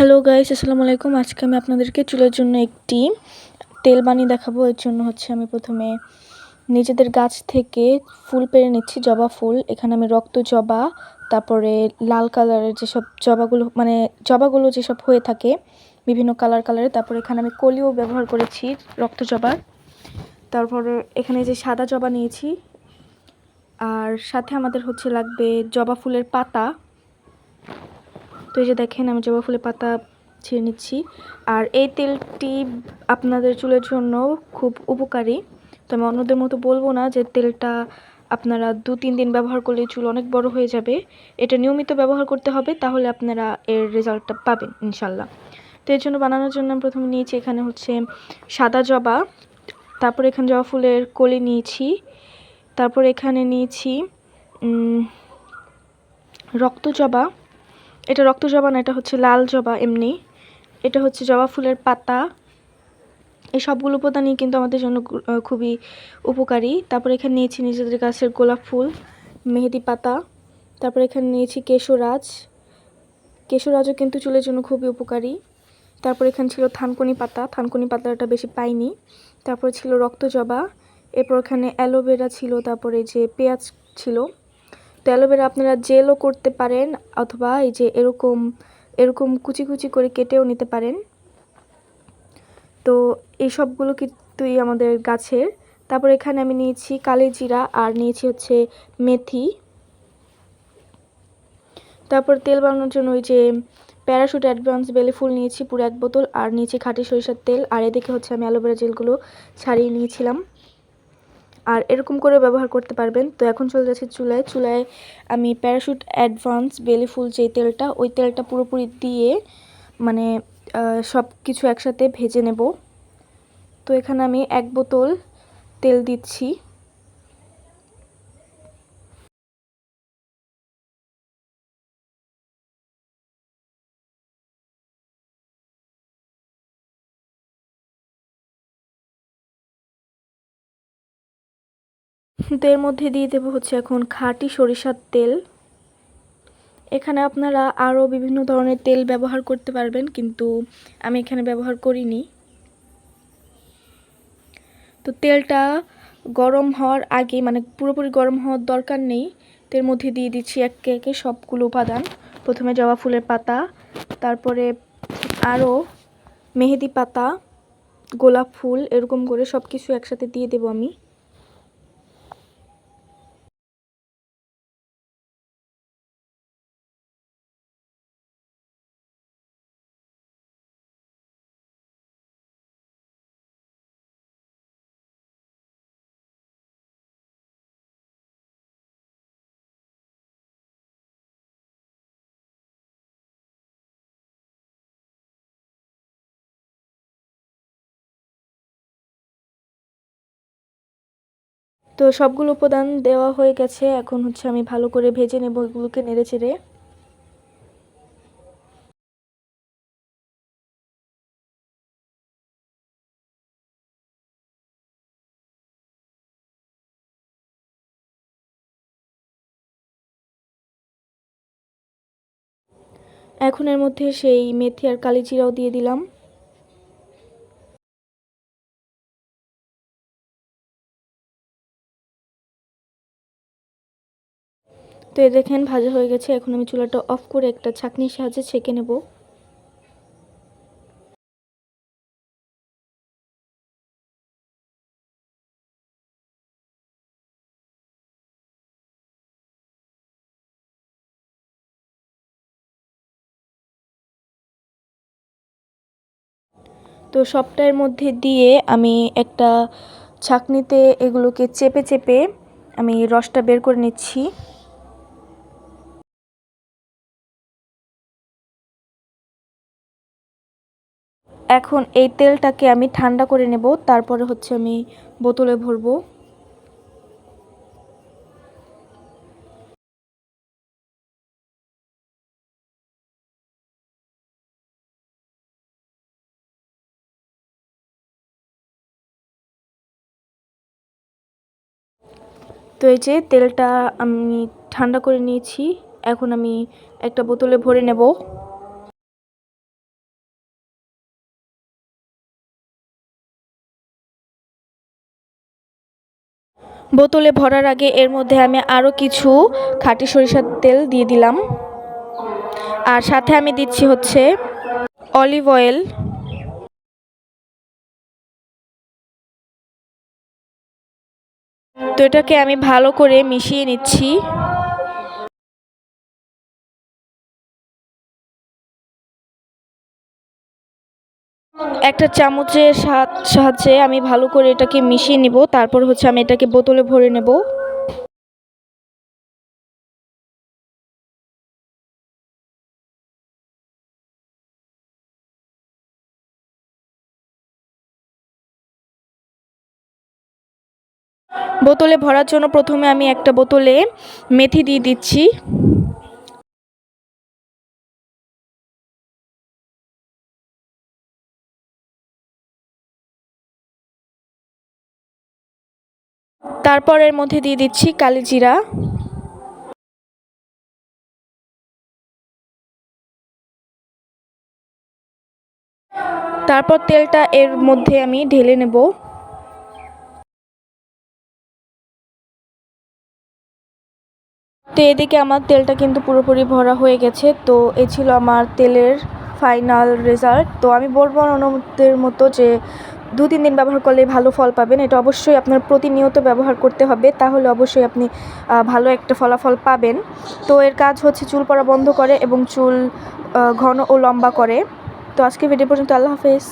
Hello guys, আসসালামু আলাইকুম। আজকে আমি আপনাদেরকে চুলের জন্য একটি তেল বানিয়ে দেখাবো। এর জন্য আমি প্রথমে নিজেদের গাছ থেকে ফুল পেড়ে নিচ্ছি, জবা ফুল। এখানে আমি রক্ত জবা, তারপরে লাল কালারের যেসব জবাগুলো যেসব হয়ে থাকে বিভিন্ন কালারের, তারপরে এখানে আমি কলিও ব্যবহার করেছি রক্ত জবার। তারপরে এখানে যে সাদা জবা নিয়েছি, আর সাথে আমাদের লাগবে জবা ফুলের পাতা। তো এই যে দেখেন, আমি জবা ফুলের পাতা ছিঁড়ে নিচ্ছি। আর এই তেলটি আপনাদের চুলের জন্য খুব উপকারী। তো আমি অন্যদের মতো বলবো না যে তেলটা আপনারা 2-3 দিন ব্যবহার করলে চুল অনেক বড় হয়ে যাবে। এটা নিয়মিত ব্যবহার করতে হবে, তাহলে আপনারা এর রেজাল্টটা পাবেন ইনশাল্লাহ। তো এর জন্য বানানোর জন্য আমি প্রথমে নিয়েছি এখানে সাদা জবা, তারপর এখানে জবা ফুলের কলি নিয়েছি, তারপর এখানে নিয়েছি রক্ত জবা। এটা রক্ত জবা না, এটা লাল জবা এমনি। এটা জবা ফুলের পাতা। এই সবগুলো উপাদানই কিন্তু আমাদের জন্য খুবই উপকারী। তারপর এখানে নিয়েছি নিজেদের গাছের গোলাপ ফুল, মেহেদি পাতা। তারপর এখানে নিয়েছি কেশরাজ। কেশরাজও কিন্তু চুলের জন্য খুবই উপকারী। তারপর এখানে ছিল থানকুনি পাতা, থানকুনি পাতাটা বেশি পাইনি। তারপর ছিল রক্ত জবা। এরপর এখানে অ্যালোভেরা ছিল, তারপরে যে পেঁয়াজ ছিল। তো অ্যালোভেরা আপনারা জেলও করতে পারেন, অথবা এই যে এরকম কুচি কুচি করে কেটেও নিতে পারেন। তো এই সবগুলো কিছুই আমাদের গাছের। তারপর এখানে আমি নিয়েছি কালিজিরা, আর নিয়েছি মেথি। তারপর তেল বানানোর জন্য ওই যে প্যারাশুট অ্যাডভান্স বেলি ফুল নিয়েছি পুরো 1 বোতল, আর নিয়েছি খাঁটি সরিষার তেল। আর এদিকে আমি অ্যালোভেরা জেলগুলো ছাড়িয়ে নিয়েছিলাম। আর এরকম করে ব্যবহার করতে পারবেন। তো এখন চলে যাচ্ছি চুলায় আমি প্যারাশুট অ্যাডভান্স বেলি ফুল যে তেলটা, ওই তেলটা পুরোপুরি দিয়ে সব কিছু একসাথে ভেজে নেব। তো এখানে আমি 1 বোতল তেল দিচ্ছি। তো এর মধ্যে দিয়ে দেবো এখন খাঁটি সরিষার তেল। এখানে আপনারা আরও বিভিন্ন ধরনের তেল ব্যবহার করতে পারবেন, কিন্তু আমি এখানে ব্যবহার করিনি। তো তেলটা গরম হওয়ার আগে, পুরোপুরি গরম হওয়ার দরকার নেই। এর মধ্যে দিয়ে দিচ্ছি একে একে সবগুলো উপাদান। প্রথমে জবা ফুলের পাতা, তারপরে আরও মেহেদি পাতা, গোলাপ ফুল, এরকম করে সব কিছু একসাথে দিয়ে দেবো আমি। তো সবগুলো উপাদান দেওয়া হয়ে গেছে। এখন আমি ভালো করে ভেজে নেব এগুলোকে নেড়ে চেড়ে। এখন এর মধ্যে সেই মেথি আর কালিজিরাও দিয়ে দিলাম। তো এই দেখেন ভাজা হয়ে গেছে। এখন আমি চুলাটা অফ করে একটা ছাঁকনির সাহায্যে ছেঁকে নেব। তো সবটার মধ্যে দিয়ে আমি একটা ছাঁকনিতে এগুলোকে চেপে চেপে আমি রসটা বের করে নিচ্ছি। এখন এই তেলটাকে আমি ঠান্ডা করে নেব, তারপরে আমি বোতলে ভরবো। তো এই যে তেলটা আমি ঠান্ডা করে নিয়েছি। এখন আমি একটা বোতলে ভরে নেব। বোতলে ভরার আগে এর মধ্যে আমি আরও কিছু খাঁটি সরিষার তেল দিয়ে দিলাম, আর সাথে আমি দিচ্ছি হচ্ছে অলিভ অয়েল। তো এটাকে আমি ভালো করে মিশিয়ে নিচ্ছি। একটা চামচের সাহায্যে আমি ভালো করে এটাকে মিশিয়ে নিব, তারপর হচ্ছে আমি এটাকে বোতলে ভরে নেব। বোতলে ভরার জন্য প্রথমে আমি একটা বোতলে মেথি দিয়ে দিচ্ছি। তারপর এর মধ্যে দিয়ে দিচ্ছি কালিজিরা। তারপর তেলটা এর মধ্যে আমি ঢেলে নেব। তো এদিকে আমার তেলটা কিন্তু পুরোপুরি ভরা হয়ে গেছে। তো এই ছিল আমার তেলের ফাইনাল রেজাল্ট। তো আমি বলবো অন্যদের মতো যে 2-3 দিন ব্যবহার করলে ভালো ফল পাবেন। এটা অবশ্যই আপনার প্রতিনিয়ত ব্যবহার করতে হবে, তাহলে অবশ্যই আপনি ভালো একটা ফলাফল পাবেন। তো এর কাজ হচ্ছে চুল পড়া বন্ধ করে এবং চুল ঘন ও লম্বা করে। তো আজকে ভিডিও পর্যন্ত, আল্লাহ হাফেজ।